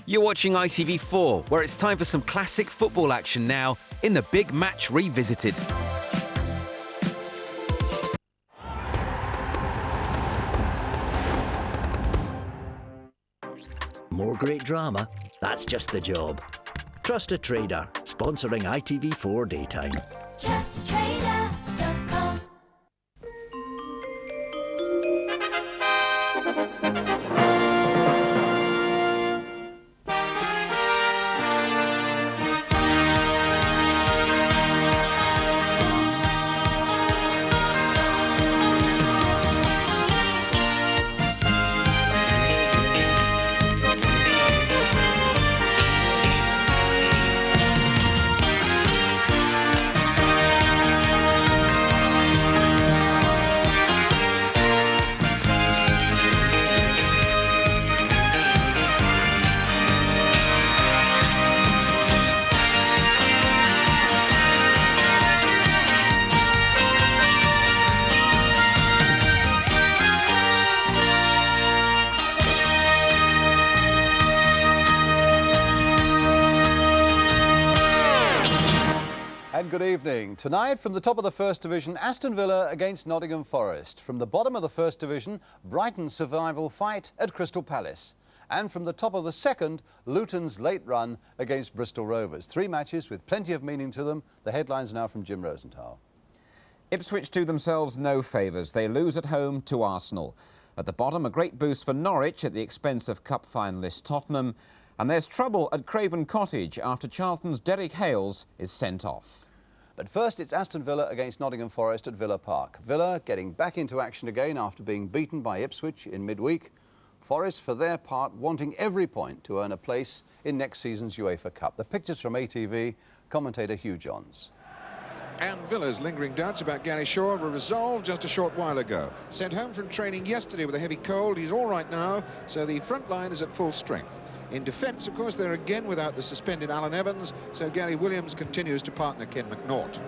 You're watching ITV4, where it's time for some classic football action now in the Big Match Revisited. More great drama? That's just the job. Trust a Trader, sponsoring ITV4 Daytime. TrustATrader.com. And good evening. Tonight, from the top of the First Division, Aston Villa against Nottingham Forest. From the bottom of the First Division, Brighton's survival fight at Crystal Palace. And from the top of the second, Luton's late run against Bristol Rovers. 3 matches with plenty of meaning to them. The headlines now from Jim Rosenthal. Ipswich do themselves no favours. They lose at home to Arsenal. At the bottom, a great boost for Norwich at the expense of Cup finalist Tottenham. And there's trouble at Craven Cottage after Charlton's Derek Hales is sent off. But first, it's Aston Villa against Nottingham Forest at Villa Park. Villa getting back into action again after being beaten by Ipswich in midweek. Forest, for their part, wanting every point to earn a place in next season's UEFA Cup. The pictures from ATV, commentator Hugh Johns. And Villa's lingering doubts about Gary Shaw were resolved just a short while ago. Sent home from training yesterday with a heavy cold. He's all right now, so the front line is at full strength. In defence, of course, they're again without the suspended Alan Evans, so Gary Williams continues to partner Ken McNaught.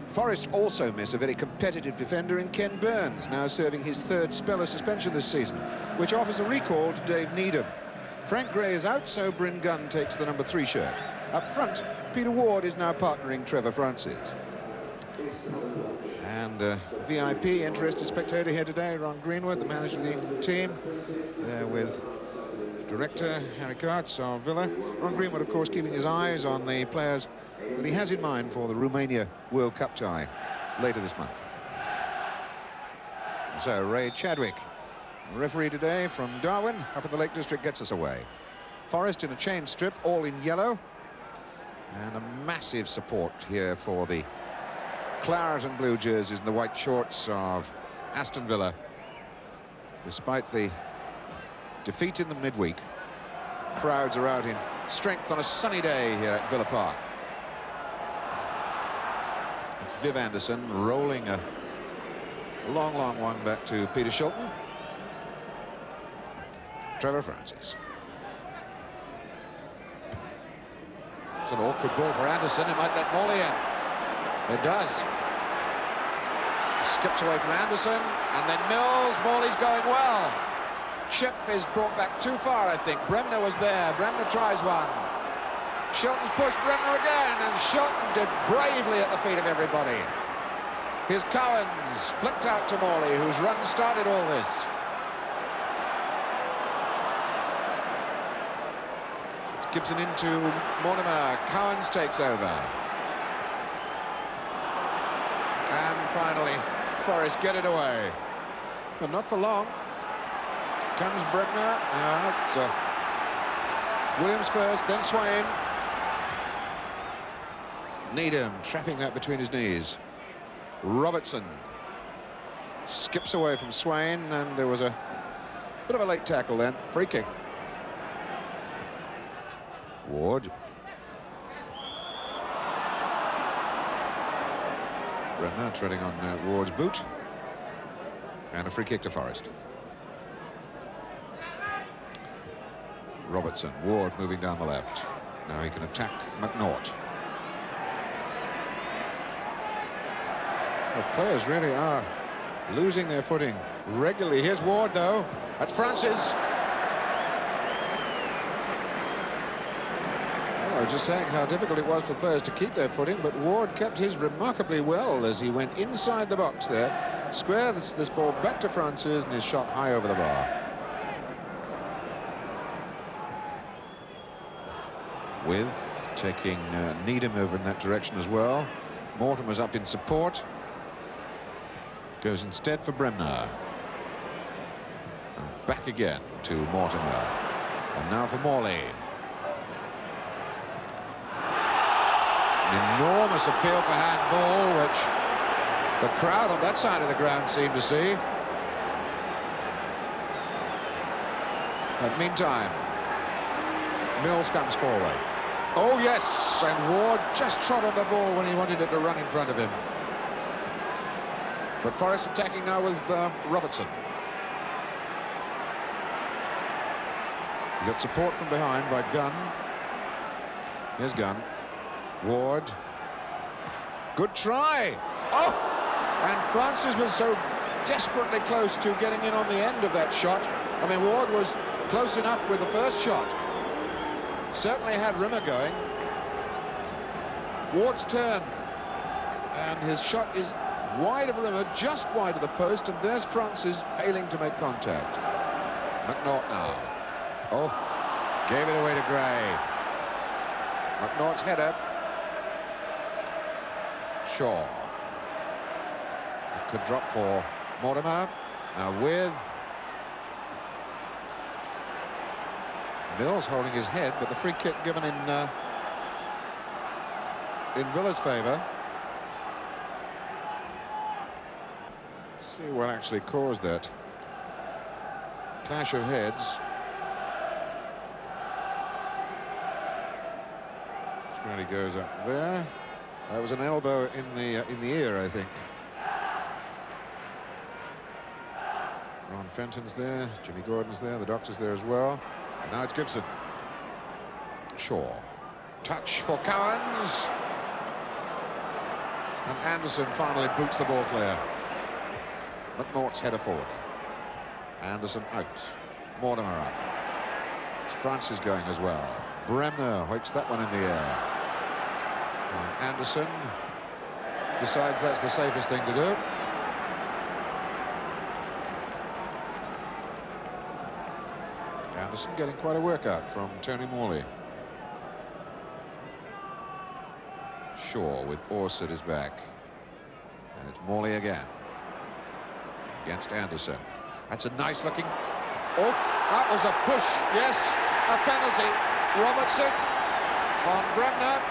Forest also miss a very competitive defender in Ken Burns, now serving his 3rd spell of suspension this season, which offers a recall to Dave Needham. Frank Gray is out, so Bryn Gunn takes the number 3 shirt. Up front, Peter Ward is now partnering Trevor Francis. And VIP interested spectator here today, Ron Greenwood, the manager of the team, there with director Harry Kurtz of Villa. Ron Greenwood, of course, keeping his eyes on the players that he has in mind for the Romania World Cup tie later this month. So Ray Chadwick, referee today from Darwin, up in the Lake District, gets us away. Forest in a chain strip, all in yellow, and a massive support here for the claret and blue jerseys and the white shorts of Aston Villa. Despite the defeat in the midweek, crowds are out in strength on a sunny day here at Villa Park. It's Viv Anderson rolling a long one back to Peter Shilton. Trevor Francis. It's an awkward ball for Anderson. It might let Morley in. It does. Skips away from Anderson, and then Mills. Morley's going well. Chip is brought back too far, I think. Bremner was there. Bremner tries one. Shilton's pushed Bremner again, and Shilton did bravely at the feet of everybody. Here's Cowans, flicked out to Morley, whose run started all this. It's Gibson into Mortimer. Cowans takes over. And finally, Forest get it away. But not for long. Comes Bremner. It's Williams first, then Swain. Needham trapping that between his knees. Robertson skips away from Swain, and there was a bit of a late tackle then. Free kick. Ward. Bremner treading on Ward's boot. And a free kick to Forest. Robertson, Ward moving down the left. Now he can attack McNaught. The players really are losing their footing regularly. Here's Ward, though. That's Francis. I was just saying how difficult it was for players to keep their footing, but Ward kept his remarkably well as he went inside the box there. Square this ball back to Francis, and his shot high over the bar. With taking Needham over in that direction as well. Mortimer's up in support. Goes instead for Bremner. And back again to Mortimer. And now for Morley. An enormous appeal for handball, which the crowd on that side of the ground seemed to see. But meantime, Mills comes forward. Oh yes, and Ward just trod on the ball when he wanted it to run in front of him. But Forest attacking now with Robertson. You got support from behind by Gunn. Here's Gunn. Ward. Good try. Oh! And Francis was so desperately close to getting in on the end of that shot. I mean, Ward was close enough with the first shot. Certainly had Rimmer going. Ward's turn. And his shot is wide of Rimmer, just wide of the post, and there's Francis failing to make contact. McNaught now. Oh, gave it away to Gray. McNaught's header. Shaw. It could drop for Mortimer. Now with Mills holding his head, but the free kick given in Villa's favour. Let's see what actually caused that clash of heads. Which really goes up there. That was an elbow in the ear, I think. Ron Fenton's there, Jimmy Gordon's there, the doctor's there as well. And now it's Gibson. Shaw. Touch for Cowans. And Anderson finally boots the ball clear. McNaught's header forward. Anderson out. Mortimer up. Francis going as well. Bremner hoiks that one in the air. And Anderson decides that's the safest thing to do. Anderson getting quite a workout from Tony Morley. Shaw with Orse at his back. And it's Morley again. Against Anderson. That's a nice looking... Oh, that was a push. Yes, a penalty. Robertson on Bremner.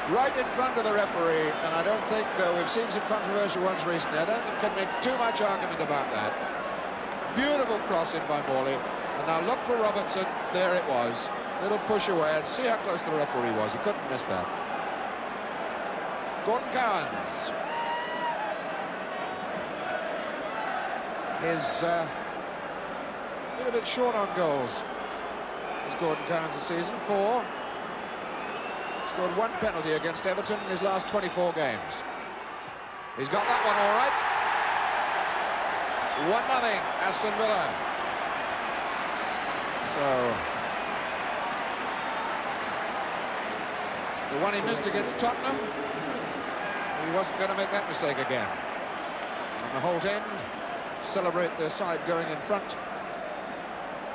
Right in front of the referee, and I don't think, though we've seen some controversial ones recently, I don't think we can make too much argument about that. Beautiful cross in by Morley, and now look for Robertson. There it was. Little push away, and see how close the referee was. He couldn't miss that. Gordon Cowans is been a bit short on goals. Is Gordon Cowans this season? 4. Scored 1 penalty against Everton in his last 24 games. He's got that one all right. 1-0, Aston Villa. So the one he missed against Tottenham, he wasn't going to make that mistake again. And the Holt End celebrate their side going in front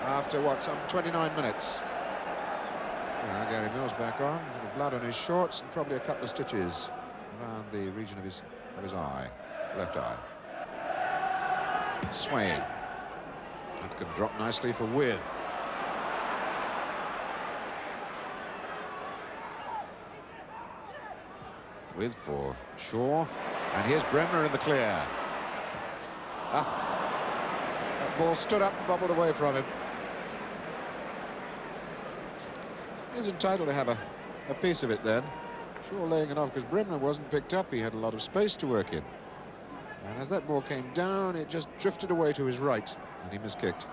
after, what, some 29 minutes. Now Gary Mills back on, a little blood on his shorts and probably a couple of stitches around the region of his eye, left eye. Swain. That can drop nicely for With. With for Shaw. And here's Bremner in the clear. That ball stood up and bobbled away from him. He's entitled to have a piece of it then. Shaw laying it off because Bremner wasn't picked up. He had a lot of space to work in. And as that ball came down, it just drifted away to his right, and he miskicked.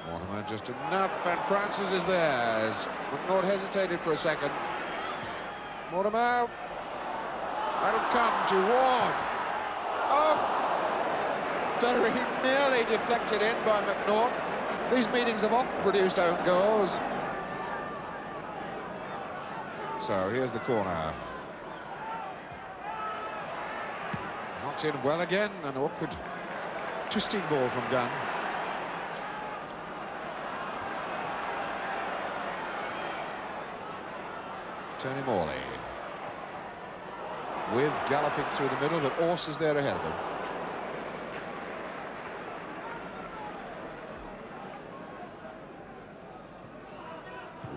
Mortimer just enough, and Francis is there as McNaught hesitated for a second. Mortimer, that'll come to Ward. Oh! very nearly deflected in by McNaught. These meetings have often produced own goals. So here's the corner. Knocked in well again, an awkward twisting ball from Gunn. Tony Morley. With galloping through the middle, but Orse is there ahead of him.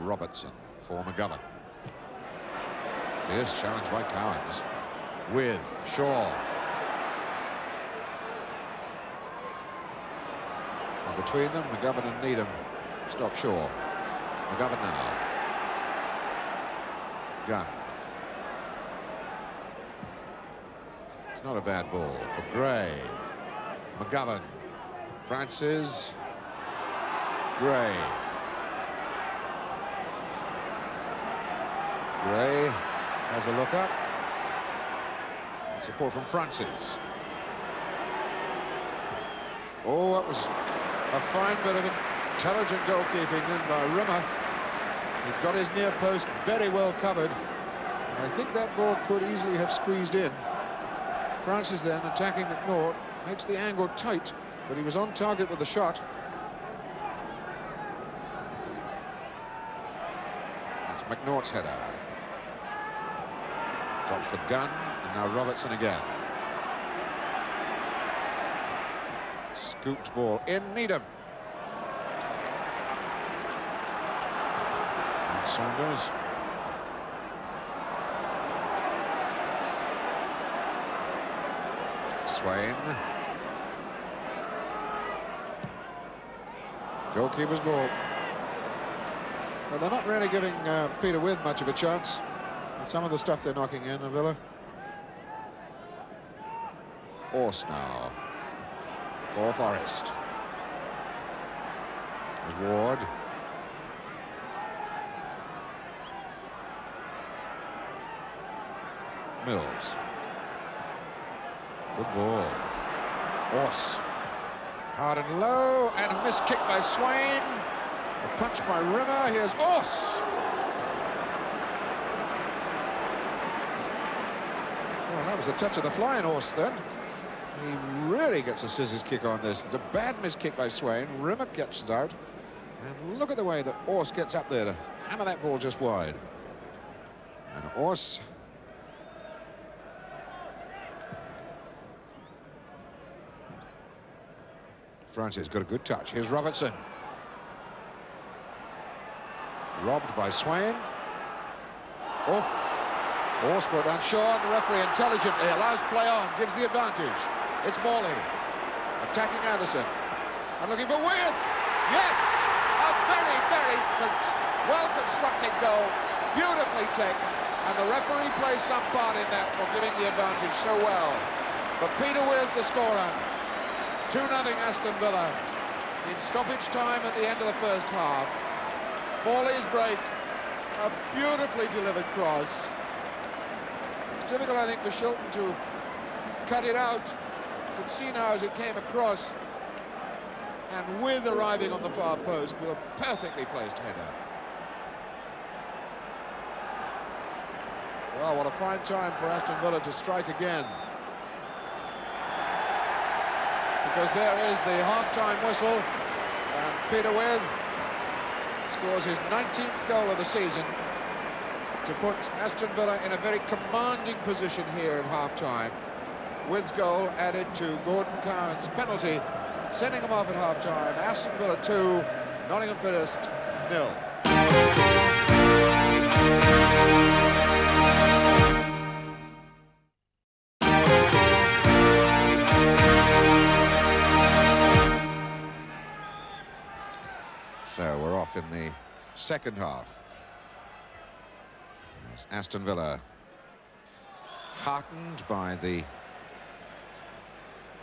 Robertson for McGovern. Fierce challenge by Cowans. With Shaw. And between them, McGovern and Needham stop Shaw. McGovern now. Gunn. It's not a bad ball for Gray. McGovern. Francis. Gray. Gray has a look up. Support from Francis. Oh, that was a fine bit of intelligent goalkeeping then by Rimmer. He got his near post very well covered. I think that ball could easily have squeezed in. Francis then attacking McNaught, makes the angle tight, but he was on target with the shot. That's McNaught's header. Drops for Gunn, and now Robertson again. Scooped ball in Needham. And Saunders. Swain. Goalkeeper's ball. Well, they're not really giving Peter With much of a chance. Some of the stuff they're knocking in, Villa. Orse now for Forest. There's Ward. Mills. Good ball. Orse. Hard and low, and a missed kick by Swain. A punch by Rimmer. Here's Orse. Well, that was a touch of the flying horse then. He really gets a scissors kick on this. It's a bad miss kick by Swain. Rimmer gets it out. And look at the way that Orse gets up there to hammer that ball just wide. And Orse. Francis got a good touch. Here's Robertson. Robbed by Swain. Oh. Orse brought down Shaw, and the referee intelligently allows play on, gives the advantage. It's Morley attacking Anderson and looking for Wynn. Yes, a very, very well-constructed goal, beautifully taken, and the referee plays some part in that for giving the advantage so well. But Peter With the scorer. 2-0 Aston Villa in stoppage time at the end of the first half. Morley's break, a beautifully delivered cross. It's difficult, I think, for Shilton to cut it out. You can see now as it came across, and With arriving on the far post with a perfectly placed header. Well, what a fine time for Aston Villa to strike again. Because there is the half-time whistle, and Peter With scores his 19th goal of the season to put Aston Villa in a very commanding position here at half-time. With's goal added to Gordon Cowan's penalty, sending him off at half-time. Aston Villa 2, Nottingham Forest 0. So we're off in the second half. As Aston Villa, heartened by the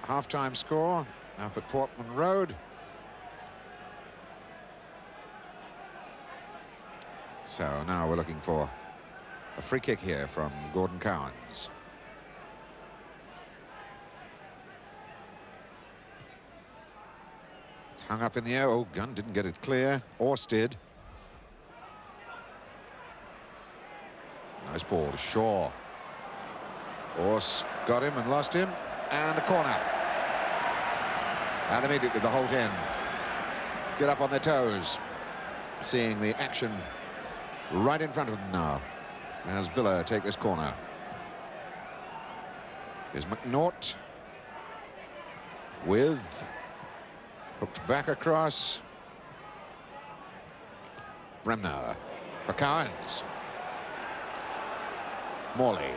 half-time score up at Portman Road. So now we're looking for a free kick here from Gordon Cowans. hung up in the air. Oh, Gunn didn't get it clear. Orse did. Nice ball to Shaw. Orse got him and lost him. And a corner. And immediately the Holt end get up on their toes, seeing the action right in front of them now as Villa take this corner. Here's McNaught with hooked back across. Bremner for Cowans. Morley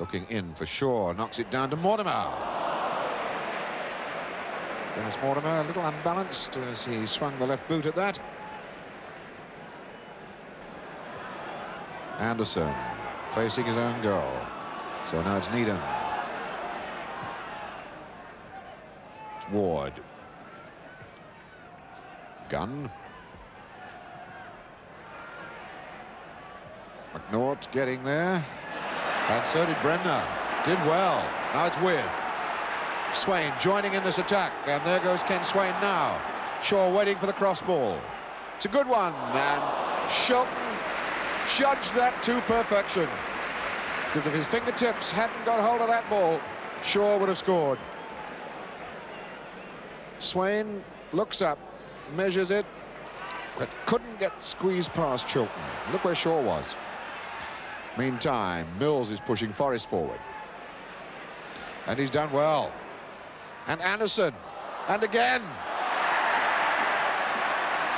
looking in for Shaw, knocks it down to Mortimer. Dennis Mortimer a little unbalanced as he swung the left boot at that. Anderson facing his own goal. So now it's Needham. It's Ward. Gunn. McNaught getting there. And so did Bremner. Did well. Now it's With. Swain joining in this attack. And there goes Ken Swain now. Shaw waiting for the cross ball. It's a good one. And Shelton judged that to perfection. Because if his fingertips hadn't got hold of that ball, Shaw would have scored. Swain looks up, measures it, but couldn't get squeezed past Chilton. Look where Shaw was. Meantime, Mills is pushing Forrest forward. And he's done well. And Anderson. And again.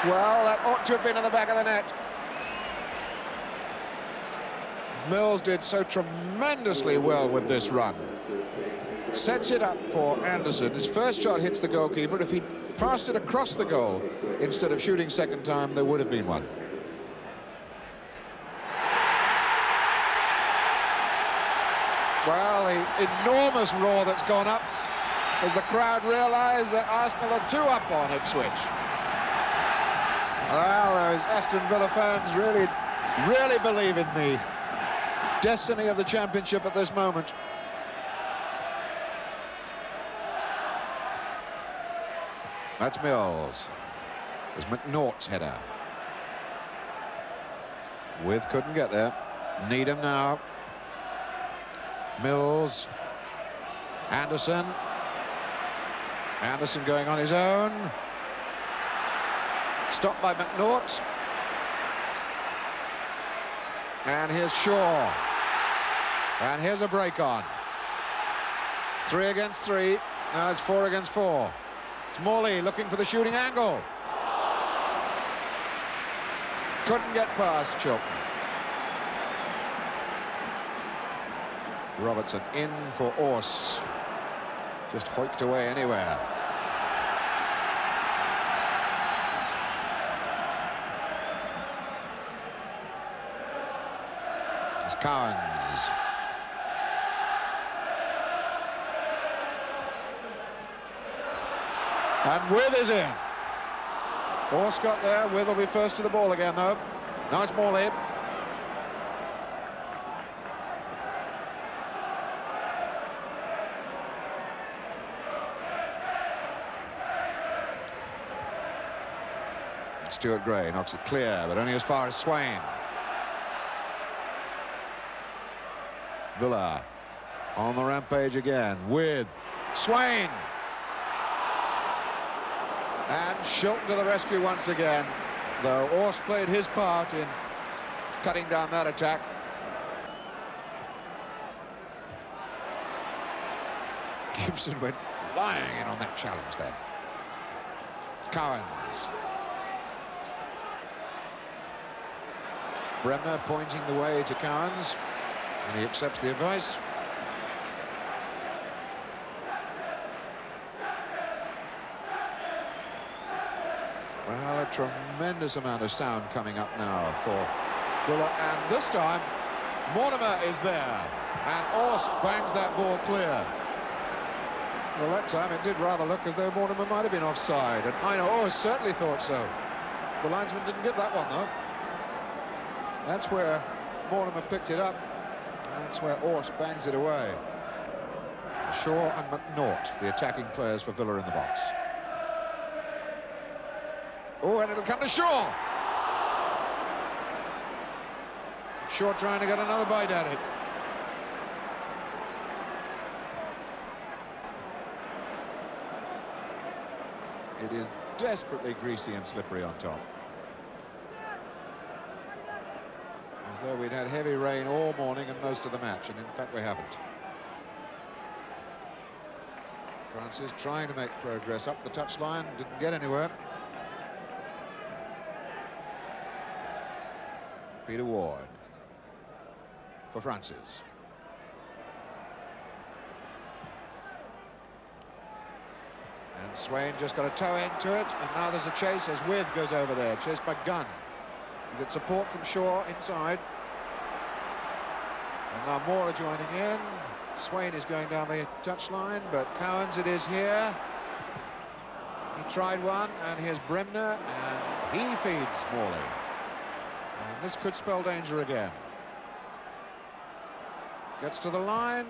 Well, that ought to have been in the back of the net. Mills did so tremendously well with this run. Sets it up for Anderson. His first shot hits the goalkeeper. If he'd passed it across the goal instead of shooting second time, there would have been one. Well, the enormous roar that's gone up as the crowd realise that Arsenal are 2 up on Ipswich. Well, those Aston Villa fans really believe in the destiny of the championship at this moment. That's Mills. There's McNaught's header. With couldn't get there. Needham now. Mills. Anderson. Anderson going on his own. Stopped by McNaught. And here's Shaw. And here's a break on. 3 against 3. Now it's 4 against 4. It's Morley looking for the shooting angle. Couldn't get past Chilton. Robertson in for Orse. Just hoiked away anywhere. It's Cowans. And With is in. Orse got there. With will be first to the ball again, though. Now it's Morley. Stuart Gray knocks it clear, but only as far as Swain. Villa on the rampage again with Swain. And Shilton to the rescue once again, though Orse played his part in cutting down that attack. Gibson went flying in on that challenge then. It's Cowans. Bremner pointing the way to Cowans, and he accepts the advice. Well, a tremendous amount of sound coming up now for Villa, and this time Mortimer is there, and Orse bangs that ball clear. Well, that time it did rather look as though Mortimer might have been offside, and I know Orse certainly thought so. The linesman didn't give that one, though. That's where Mortimer picked it up. That's where Orse bangs it away. Shaw and McNaught, the attacking players for Villa in the box. Oh, and it'll come to Shaw. Shaw trying to get another bite at it. It is desperately greasy and slippery on top. As though we'd had heavy rain all morning and most of the match, and in fact we haven't. Francis trying to make progress up the touchline, didn't get anywhere. Peter Ward for Francis. And Swain just got a toe into it, and now there's a chase as With goes over there, chased by Gunn. You get support from Shaw inside. And now Moore joining in. Swain is going down the touchline, but Cowans it is here. He tried one, and here's Bremner, and he feeds Morley. And this could spell danger again. Gets to the line,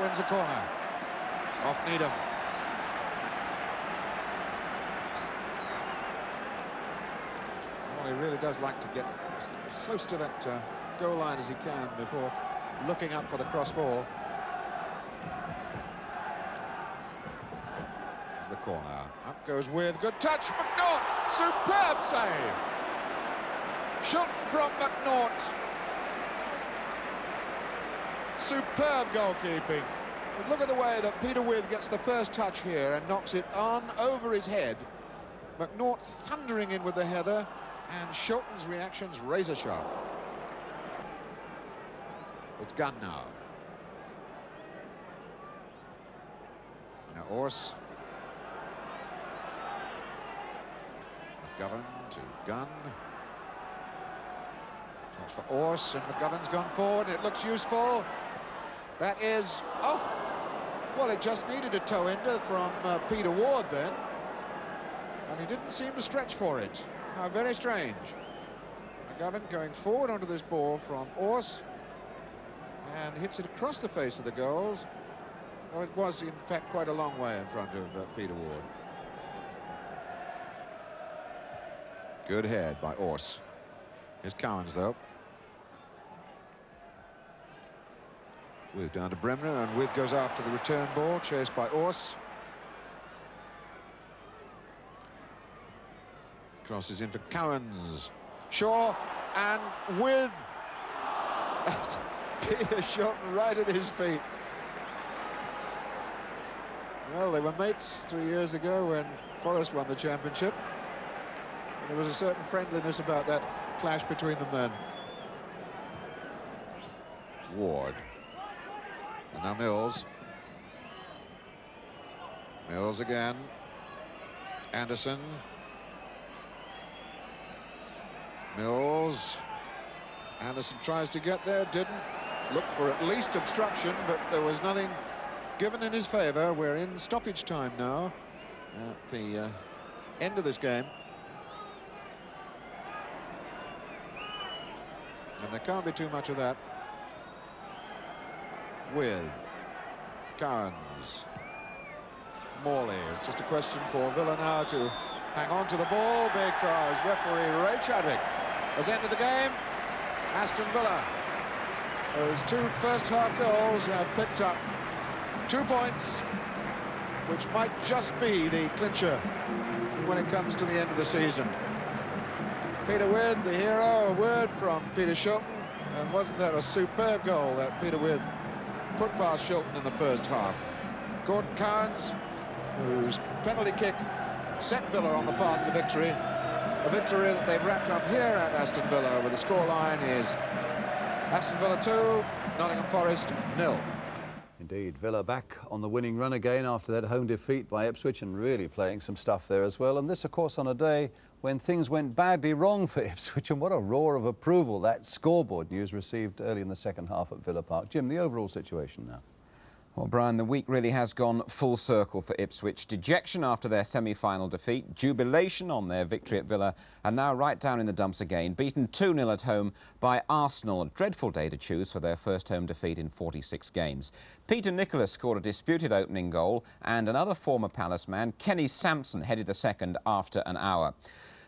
wins a corner. Off Needham. Morley really does like to get as close to that goal line as he can before looking up for the cross ball. There's the corner. Up goes With. Good touch. McNaught. Superb save. Shilton from McNaught. Superb goalkeeping. But look at the way that Peter With gets the first touch here and knocks it on over his head. McNaught thundering in with the header, and Shilton's reactions razor sharp. It's Gunn now. Now Ors. McGovern to Gunn. Touch for Ors, and McGovern's gone forward. It looks useful. That is, oh, well, it just needed a toe-ender from Peter Ward then. And he didn't seem to stretch for it. How very strange. McGovern going forward onto this ball from Ors. And hits it across the face of the goals. Oh, it was, in fact, quite a long way in front of Peter Ward. Good head by Ors. Here's Cowans, though. With down to Bremner, and With goes after the return ball, chased by Ors. Crosses in for Cowans. Shaw, and With. Peter shot right at his feet. Well, they were mates 3 years ago when Forest won the championship. And there was a certain friendliness about that clash between them then. Ward. And now Mills. Mills again. Anderson. Mills. Anderson tries to get there, didn't. Looked for at least obstruction, but there was nothing given in his favour. We're in stoppage time now at the end of this game. And there can't be too much of that. With Cowans. Morley. It's just a question for Villa now to hang on to the ball, because referee Ray Chadwick has ended the game. Aston Villa, those two first-half goals have picked up 2 points, which might just be the clincher when it comes to the end of the season. Peter With, the hero, a word from Peter Shilton, and wasn't that a superb goal that Peter With put past Shilton in the first half. Gordon Cowans, whose penalty kick set Villa on the path to victory. A victory that they've wrapped up here at Aston Villa, where the scoreline is Aston Villa 2, Nottingham Forest 0. Indeed, Villa back on the winning run again after that home defeat by Ipswich, and really playing some stuff there as well. And this, of course, on a day when things went badly wrong for Ipswich, and what a roar of approval that scoreboard news received early in the second half at Villa Park. Jim, the overall situation now. Well, Brian, the week really has gone full circle for Ipswich. Dejection after their semi-final defeat, jubilation on their victory at Villa, and now right down in the dumps again, beaten 2-0 at home by Arsenal. A dreadful day to choose for their first home defeat in 46 games. Peter Nicholas scored a disputed opening goal, and another former Palace man, Kenny Sampson, headed the second after an hour.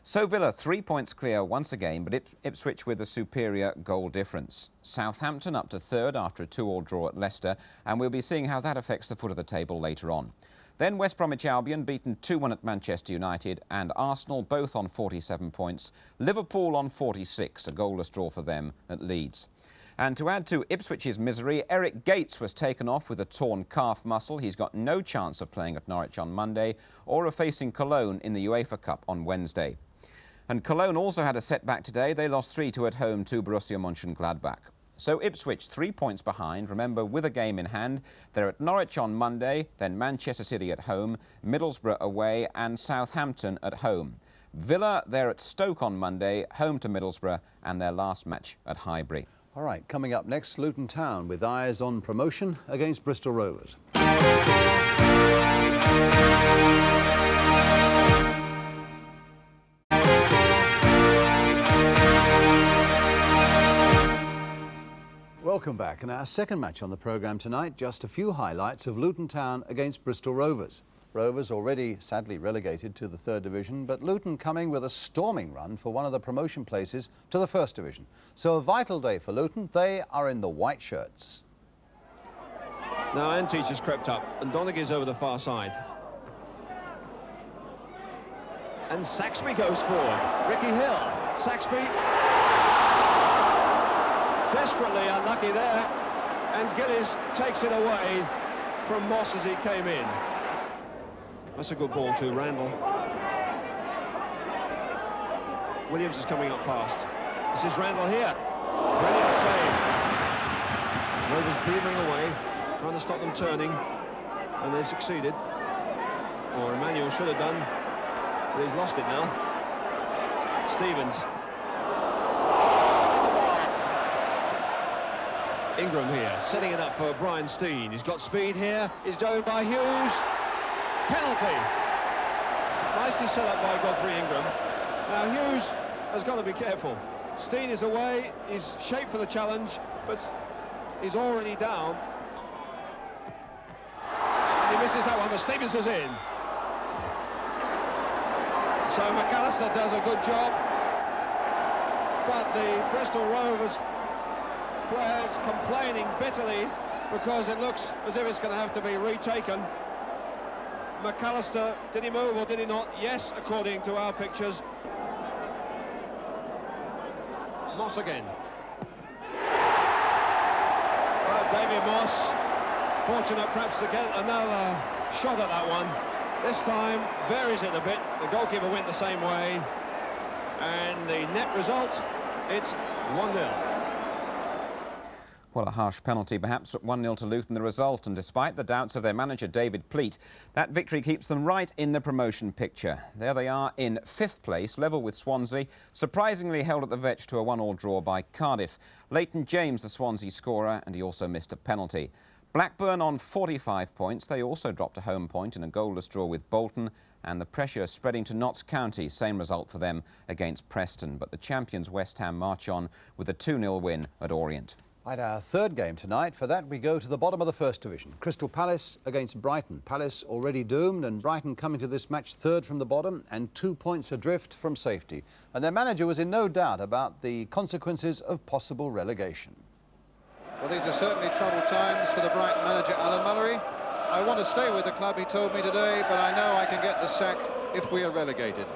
So Villa 3 points clear once again, but Ipswich with a superior goal difference. Southampton up to third after a 2-2 draw at Leicester, and we'll be seeing how that affects the foot of the table later on. Then West Bromwich Albion beaten 2-1 at Manchester United, and Arsenal both on 47 points. Liverpool on 46, a goalless draw for them at Leeds. And to add to Ipswich's misery, Eric Gates was taken off with a torn calf muscle. He's got no chance of playing at Norwich on Monday or of facing Cologne in the UEFA Cup on Wednesday. And Cologne also had a setback today. They lost 3-2 at home to Borussia Mönchengladbach. So Ipswich 3 points behind, remember, with a game in hand. They're at Norwich on Monday, then Manchester City at home, Middlesbrough away and Southampton at home. Villa, they're at Stoke on Monday, home to Middlesbrough, and their last match at Highbury. All right, coming up next, Luton Town with eyes on promotion against Bristol Rovers. Welcome back, and our second match on the programme tonight, just a few highlights of Luton Town against Bristol Rovers. Rovers already sadly relegated to the third division, but Luton coming with a storming run for one of the promotion places to the first division. So a vital day for Luton. They are in the white shirts. Now Antich has crept up and Donaghy's over the far side. And Saxby goes forward. Ricky Hill. Saxby desperately unlucky there, and Gillies takes it away from Moss as he came in. That's a good ball to Randall. Williams is coming up fast. This is Randall here. Brilliant save. Rovers beavering away, trying to stop them turning, and they've succeeded. Or Emmanuel should have done, but he's lost it now. Stevens. Ingram here, setting it up for Brian Steen. He's got speed here. He's owned by Hughes. Penalty. Nicely set up by Godfrey Ingram. Now Hughes has got to be careful. Steen is away. He's shaped for the challenge, but he's already down. And he misses that one, but Stevens is in. So McAllister does a good job, but the Bristol Rovers players complaining bitterly because it looks as if it's going to have to be retaken. McAllister, did he move or did he not? Yes, according to our pictures. Moss again. Well, David Moss, fortunate perhaps to get another shot at that one. This time varies it a bit. The goalkeeper went the same way, and the net result, it's 1-0. Well, a harsh penalty, perhaps, but 1-0 to Luton the result, and despite the doubts of their manager David Pleat, that victory keeps them right in the promotion picture. There they are in 5th place, level with Swansea, surprisingly held at the Vetch to a 1-1 draw by Cardiff. Leighton James, the Swansea scorer, and he also missed a penalty. Blackburn on 45 points. They also dropped a home point in a goalless draw with Bolton, and the pressure spreading to Notts County. Same result for them against Preston, but the champions West Ham march on with a 2-0 win at Orient. Right, our third game tonight. For that, we go to the bottom of the first division. Crystal Palace against Brighton. Palace already doomed, and Brighton coming to this match third from the bottom and 2 points adrift from safety. And their manager was in no doubt about the consequences of possible relegation. Well, these are certainly troubled times for the Brighton manager, Alan Mullery. I want to stay with the club, he told me today, but I know I can get the sack if we are relegated.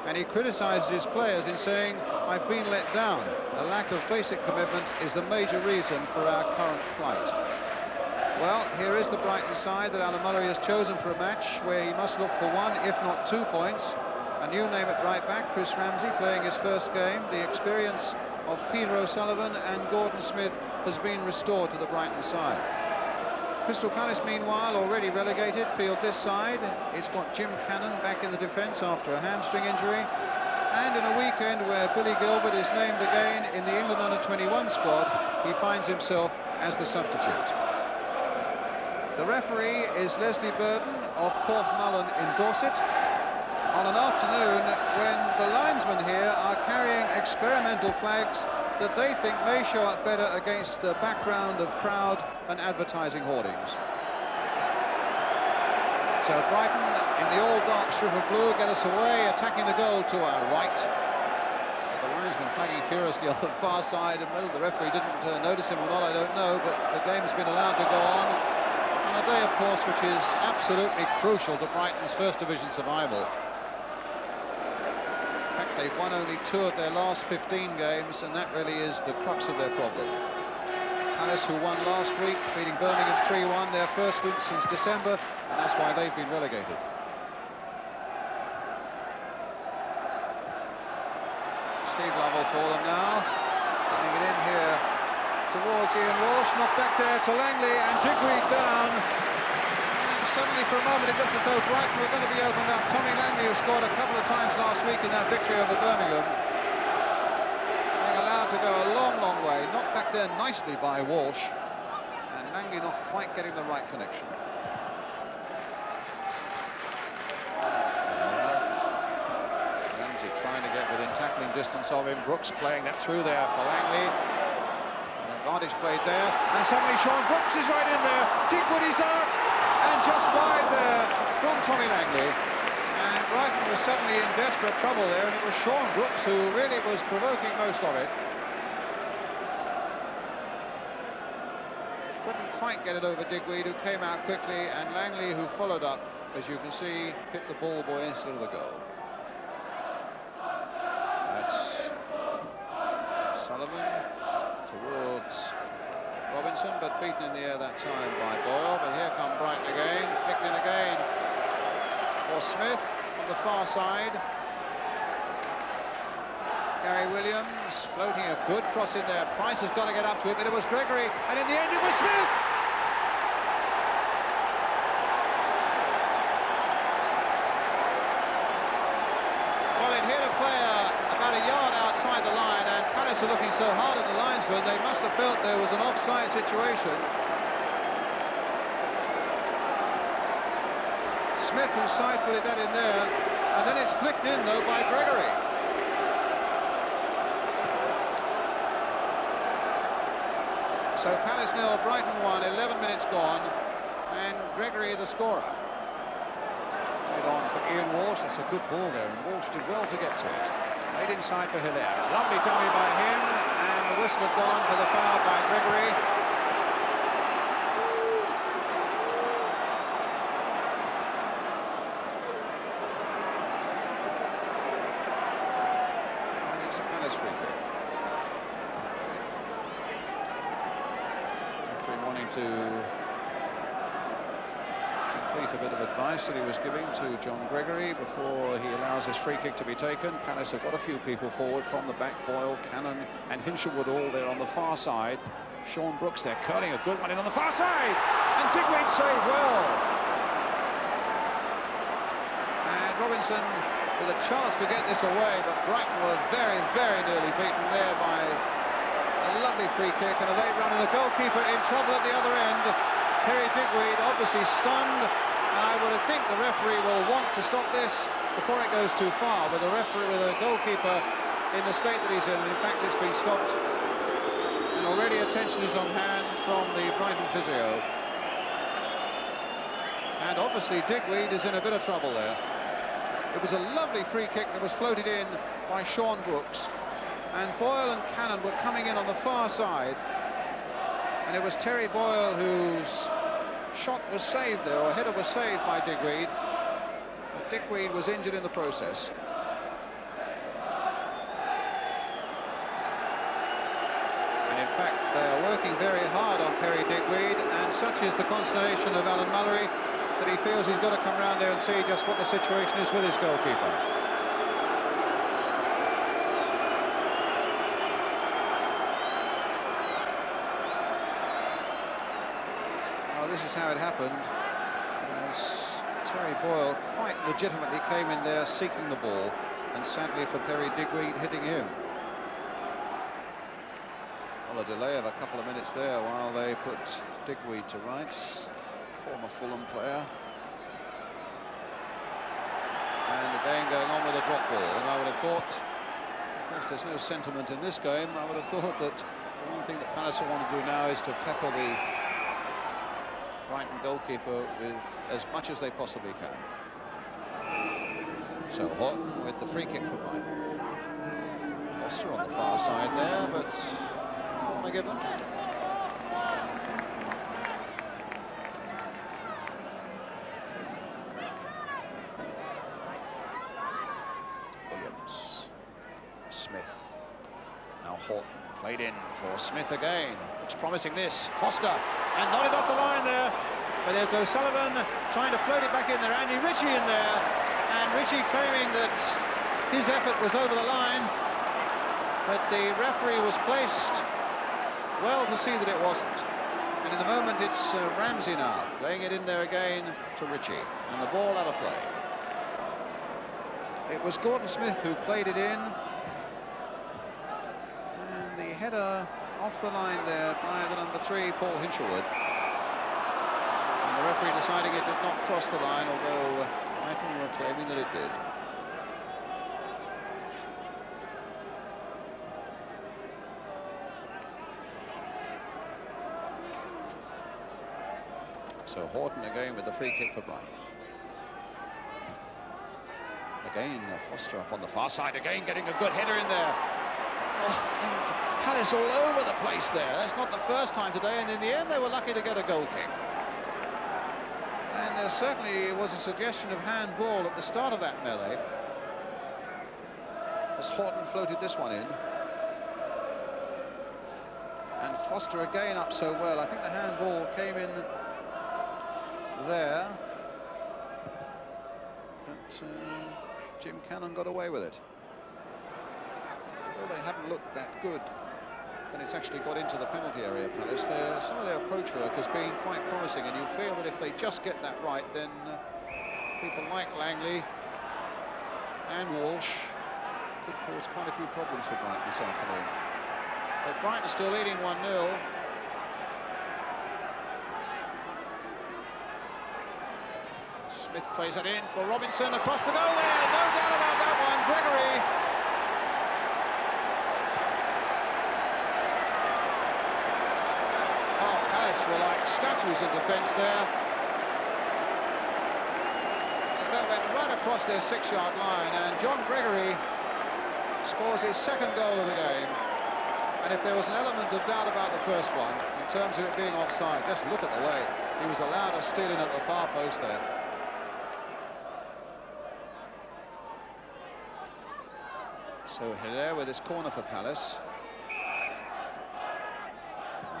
And he criticised his players in saying, I've been let down. A lack of basic commitment is the major reason for our current plight. Well, here is the Brighton side that Alan Mullery has chosen for a match where he must look for 1, if not 2 points. A new name at right back, Chris Ramsey, playing his first game. The experience of Peter O'Sullivan and Gordon Smith has been restored to the Brighton side. Crystal Palace, meanwhile, already relegated, field this side. It's got Jim Cannon back in the defence after a hamstring injury. And in a weekend where Billy Gilbert is named again in the England under-21 squad, he finds himself as the substitute. The referee is Leslie Burden of Corfmullen in Dorset, on an afternoon when the linesmen here are carrying experimental flags that they think may show up better against the background of crowd and advertising hoardings. So Brighton, in the all dark strip of blue, get us away, attacking the goal to our right. The linesman flagging furiously on the far side, and whether the referee didn't notice him or not, I don't know, but the game's been allowed to go on a day, of course, which is absolutely crucial to Brighton's First Division survival. In fact, they've won only 2 of their last 15 games, and that really is the crux of their problem. Palace, who won last week, beating Birmingham 3-1, their first win since December, and that's why they've been relegated. Steve Lovell for them now, getting it in here towards Ian Walsh, knocked back there to Langley, and Digweed down. And suddenly for a moment it looked as though Brighton were going to be opened up. Tommy Langley, who scored a couple of times last week in that victory over Birmingham, being allowed to go a long, long way, knocked back there nicely by Walsh, and Langley not quite getting the right connection. Ramsey trying to get within tackling distance of him. Brooks playing that through there for Langley. Advantage played there, and suddenly Sean Brooks is right in there. Digwood is out, and just wide there from Tommy Langley. And Brighton was suddenly in desperate trouble there, and it was Sean Brooks who really was provoking most of it. Couldn't quite get it over Digweed, who came out quickly, and Langley, who followed up, as you can see, hit the ball boy instead of the goal. That's Sullivan towards Robinson, but beaten in the air that time by Boyle. But here come Brighton again, flicked in again for Smith on the far side. Gary Williams floating a good cross in there. Price has got to get up to it, but it was Gregory, and in the end it was Smith. Well, it hit a player about a yard outside the line, and Palace are looking so hard at the linesman, they must have felt there was an offside situation. Smith, who side-footed that in there, and then it's flicked in, though, by Gregory. So Palace 0, Brighton 1, 11 minutes gone, and Gregory the scorer. Played on from Ian Walsh. That's a good ball there, and Walsh did well to get to it. Made inside for Hilaire. Lovely dummy by him, and the whistle had gone for the foul by Gregory. And it's a Palace free kick. Referee wanting to complete a bit of advice that he was giving to John Gregory before he allows his free kick to be taken. Palace have got a few people forward from the back. Boyle, Cannon and Hinshelwood all there on the far side. Sean Brooks there curling a good one in on the far side, and Digweed saved well. And Robinson with a chance to get this away, but Brighton were very, very nearly beaten there by a lovely free kick and a late run, and the goalkeeper in trouble at the other end. Perry Digweed obviously stunned, and I would think the referee will want to stop this before it goes too far, with a goalkeeper in the state that he's in, and in fact it's been stopped, and already attention is on hand from the Brighton physio. And obviously Digweed is in a bit of trouble there. It was a lovely free kick that was floated in by Sean Brooks, and Boyle and Cannon were coming in on the far side, and it was Terry Boyle whose shot was saved there, or header was saved by Digweed, but Digweed was injured in the process. And in fact, they're working very hard on Perry Digweed, and such is the consternation of Alan Mullery that he feels he's got to come round there and see just what the situation is with his goalkeeper. This is how it happened, as Terry Boyle quite legitimately came in there seeking the ball, and sadly for Perry Digweed hitting him. Well, a delay of a couple of minutes there while they put Digweed to rights. former Fulham player. And again going on with a drop ball, and I would have thought, of course there's no sentiment in this game, I would have thought that the one thing that Palace will want to do now is to pepper the Brighton goalkeeper with as much as they possibly can. So Horton with the free kick for Brighton. Foster on the far side there, but corner given. Williams. Smith. Now Horton played in for Smith again. Looks promising this. Foster. And nodded off the line there. But there's O'Sullivan trying to float it back in there. Andy Ritchie in there. And Ritchie claiming that his effort was over the line. But the referee was placed well to see that it wasn't. And in the moment it's Ramsey now playing it in there again to Ritchie. And the ball out of play. It was Gordon Smith who played it in. And the header off the line there by the number 3, Paul Hinchelwood. And the referee deciding it did not cross the line, although Brighton were claiming that it did. So Horton again with the free kick for Brighton. Again, Foster up on the far side, again getting a good header in there. Oh, and Palace all over the place there. That's not the first time today, and in the end they were lucky to get a goal kick. And there certainly was a suggestion of handball at the start of that melee, as Horton floated this one in. And Foster again up so well. I think the handball came in there, but Jim Cannon got away with it. Well, they haven't looked that good when it's actually got into the penalty area, Palace. Some of their approach work has been quite promising, and you feel that if they just get that right, then people like Langley and Walsh could cause quite a few problems for Brighton this afternoon. But Brighton are still leading 1-0. Smith plays it in for Robinson across the goal there. No doubt about that one. Gregory. Oh, Palace were like statues in defence there, as that went right across their 6-yard line, and John Gregory scores his 2nd goal of the game. And if there was an element of doubt about the first one, in terms of it being offside, just look at the way he was allowed to steal in at the far post there. So Hilaire with his corner for Palace.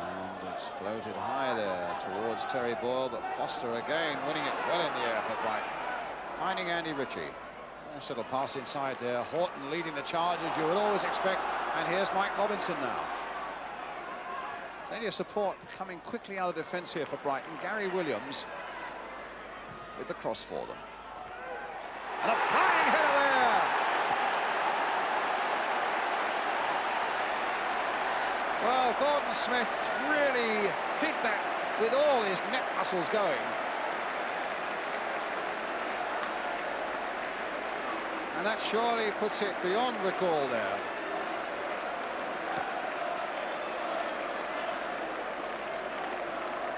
And it's floated high there towards Terry Boyle, but Foster again winning it well in the air for Brighton. Finding Andy Ritchie. Nice little pass inside there. Horton leading the charge as you would always expect. And here's Mike Robinson now. Plenty of support coming quickly out of defence here for Brighton. Gary Williams with the cross for them. And a flying header there. Well, Gordon Smith really hit that with all his neck muscles going. And that surely puts it beyond recall there.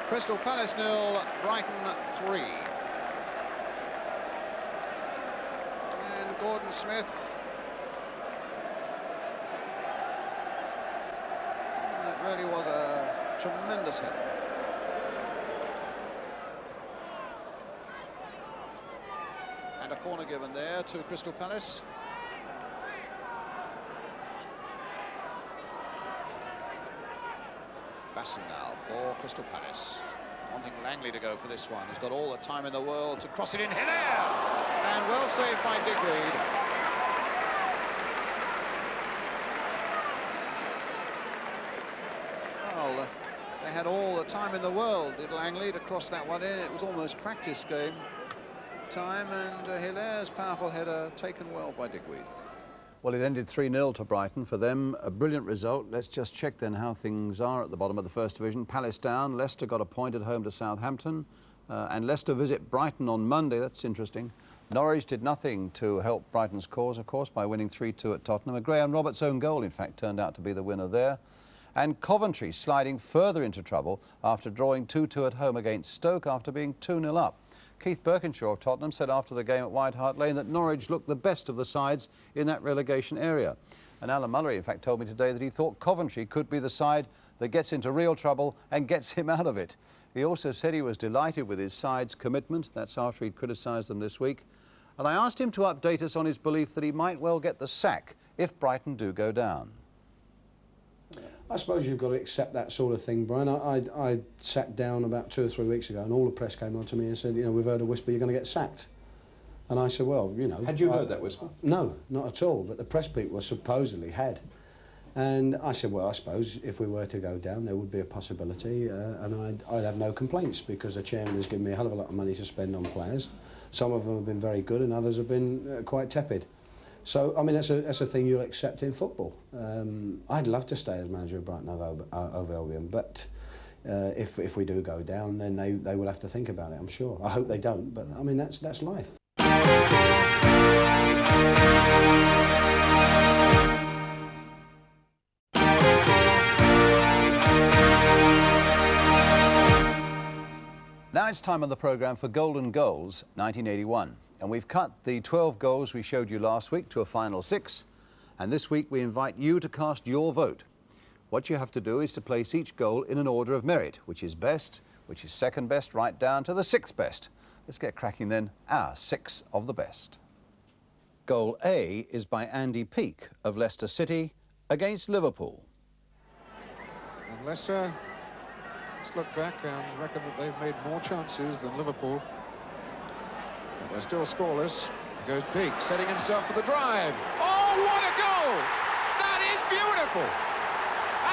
Crystal Palace 0, Brighton 3. And Gordon Smith. Really was a tremendous header. And a corner given there to Crystal Palace. Basson now for Crystal Palace, wanting Langley to go for this one. He's got all the time in the world to cross it in. Hilaire! And well saved by Digweed. They had all the time in the world, did Langley, to cross that one in. It was almost practice game time, and Hilaire's powerful header taken well by Digweed. Well, it ended 3-0 to Brighton. For them, a brilliant result. Let's just check then how things are at the bottom of the First Division. Palace down, Leicester got a point at home to Southampton, And Leicester visit Brighton on Monday. That's interesting. Norwich did nothing to help Brighton's cause, of course, by winning 3-2 at Tottenham. A Graham Roberts' own goal, in fact, turned out to be the winner there. And Coventry sliding further into trouble after drawing 2-2 at home against Stoke after being 2-0 up. Keith Birkinshaw of Tottenham said after the game at White Hart Lane that Norwich looked the best of the sides in that relegation area. And Alan Mullery, in fact, told me today that he thought Coventry could be the side that gets into real trouble and gets him out of it. He also said he was delighted with his side's commitment. That's after he'd criticised them this week. And I asked him to update us on his belief that he might well get the sack if Brighton do go down. I suppose you've got to accept that sort of thing, Brian. I sat down about 2 or 3 weeks ago and all the press came on to me and said, you know, we've heard a whisper you're going to get sacked. And I said, well, you know... Had you heard that whisper? No, not at all, but the press people supposedly had. And I said, well, I suppose if we were to go down, there would be a possibility, and I'd have no complaints because the chairman has given me a hell of a lot of money to spend on players. Some of them have been very good and others have been quite tepid. So, I mean, that's a thing you'll accept in football. I'd love to stay as manager of Brighton over Albion, but if we do go down, then they will have to think about it, I'm sure. I hope they don't, but, I mean, that's life. Now it's time on the programme for Golden Goals 1981. And we've cut the 12 goals we showed you last week to a final 6. And this week we invite you to cast your vote. What you have to do is to place each goal in an order of merit, which is best, which is second best, right down to the 6th best. Let's get cracking then, our 6 of the best. Goal A is by Andy Peake of Leicester City against Liverpool. And Leicester, let's look back and reckon that they've made more chances than Liverpool. But they're still scoreless. Here goes Peake, setting himself for the drive. Oh, what a goal! That is beautiful!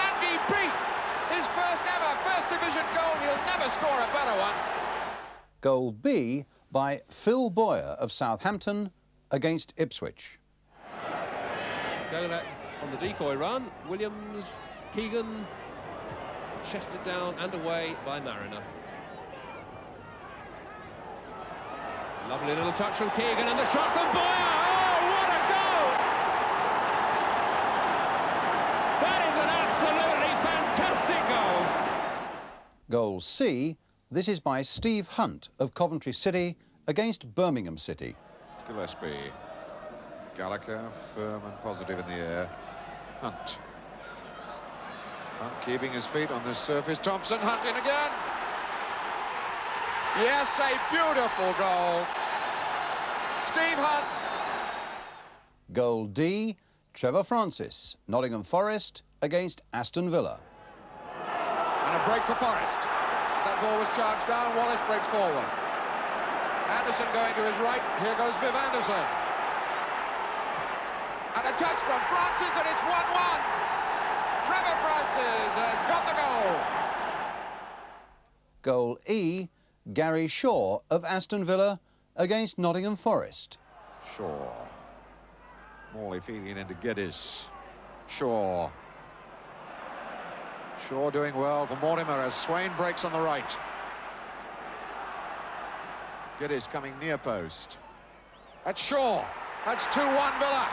Andy Peake, his first ever First Division goal. He'll never score a better one. Goal B by Phil Boyer of Southampton against Ipswich. Goal on the decoy run. Williams, Keegan, chested down and away by Mariner. Lovely little touch from Keegan and the shot from Boyer. Oh, what a goal! That is an absolutely fantastic goal. Goal C, this is by Steve Hunt of Coventry City against Birmingham City. Gillespie, Gallagher, firm and positive in the air. Hunt keeping his feet on this surface. Thompson, Hunt in again. Yes, a beautiful goal. Steve Hunt. Goal D, Trevor Francis, Nottingham Forest against Aston Villa. And a break for Forest. That ball was charged down, Wallace breaks forward. Anderson going to his right, here goes Viv Anderson. And a touch from Francis and it's 1-1. Trevor Francis has got the goal. Goal E, Gary Shaw of Aston Villa against Nottingham Forest. Shaw. Morley feeding it into Geddes. Shaw. Shaw doing well for Mortimer as Swain breaks on the right. Geddes coming near post. That's Shaw. That's 2-1 Villa.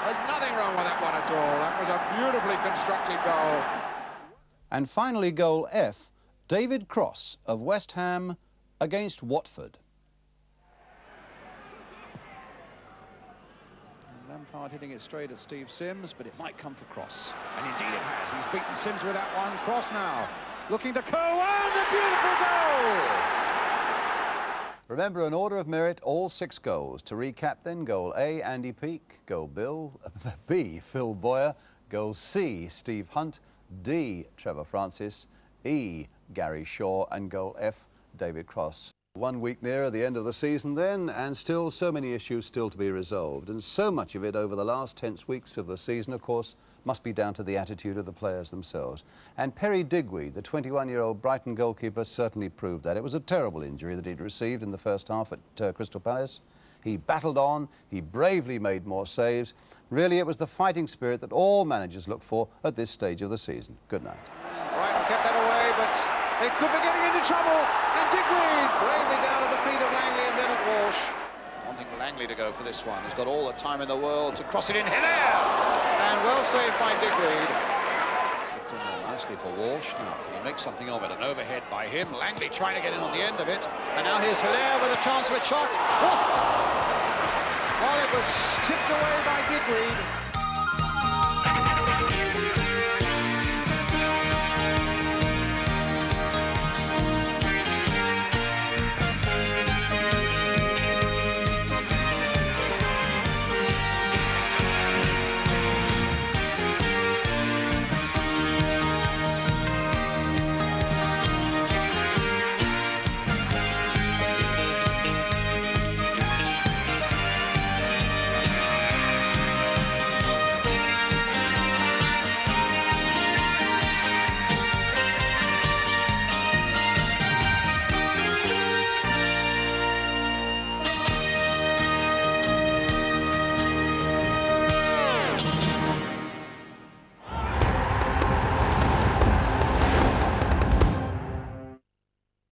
There's nothing wrong with that one at all. That was a beautifully constructed goal. And finally, goal F, David Cross of West Ham against Watford. Lampard hitting it straight at Steve Sims, but it might come for Cross. And indeed it has. He's beaten Sims with that one. Cross now, looking to curl, and a beautiful goal! Remember, an order of merit, all 6 goals. To recap then, goal A, Andy Peake. Goal B, Phil Boyer. Goal C, Steve Hunt. D, Trevor Francis. E, Gary Shaw. And goal F, David Cross. 1 week nearer the end of the season then, and still so many issues still to be resolved. And so much of it over the last tense weeks of the season, of course, must be down to the attitude of the players themselves. And Perry Digweed, the 21-year-old Brighton goalkeeper, certainly proved that. It was a terrible injury that he'd received in the first half at Crystal Palace. he battled on, he bravely made more saves. Really, it was the fighting spirit that all managers look for at this stage of the season. Good night. Brighton kept that away, but they could be getting into trouble. And Digweed bravely down at the feet of Langley and then at Walsh. Wanting Langley to go for this one. He's got all the time in the world to cross it in. Hilaire! And well saved by Digweed. Nicely for Walsh. Now, can he make something of it? An overhead by him. Langley trying to get in on the end of it. And now here's Hilaire with a chance of a shot. Oh! Well, it was tipped away by Digweed.